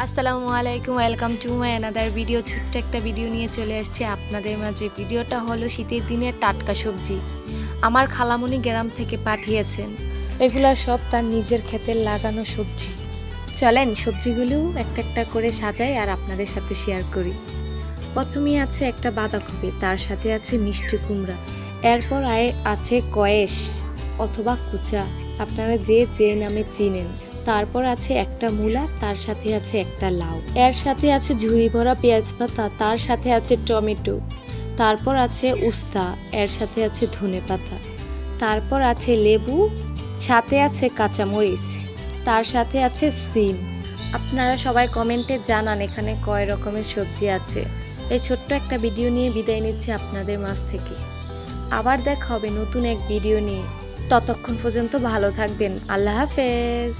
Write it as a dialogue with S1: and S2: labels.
S1: আসসালামু আলাইকুম, welcome to my another video. ছোট্ট একটা ভিডিও নিয়ে চলে আসছি আপনাদের মাঝে। ভিডিওটা হলো শীতের দিনের টাটকা সবজি। আমার খালামণি গ্রাম থেকে পাঠিয়েছেন। এগুলা সব তার নিজের ক্ষেতের লাগানো সবজি। চলেন সবজিগুলো একটা একটা করে সাজাই আর আপনাদের সাথে শেয়ার করি। প্রথমেই আছে একটা বাঁধাকপি, তার সাথে আছে মিষ্টি কুমড়া, এরপর আছে কয়েস অথবা কুচা, আপনারা যে নামে চিনেন। তারপর আছে একটা মূলা, তার সাথে আছে একটা লাউ, এর সাথে আছে ঝুরি ভরা পেঁয়াজ পাতা, তার সাথে আছে টমেটো, তারপর আছে উস্তা, এর সাথে আছে ধনেপাতা, তারপর আছে লেবু, সাথে আছে কাঁচামরিচ, তার সাথে আছে সিম। আপনারা সবাই কমেন্টে জানান এখানে কয় রকমের সবজি আছে। এই ছোট্ট একটা ভিডিও নিয়ে বিদায় নিচ্ছি আপনাদের মাঝ থেকে। আবার দেখা হবে নতুন এক ভিডিও নিয়ে। ততক্ষণ পর্যন্ত ভালো থাকবেন। আল্লাহ হাফেজ।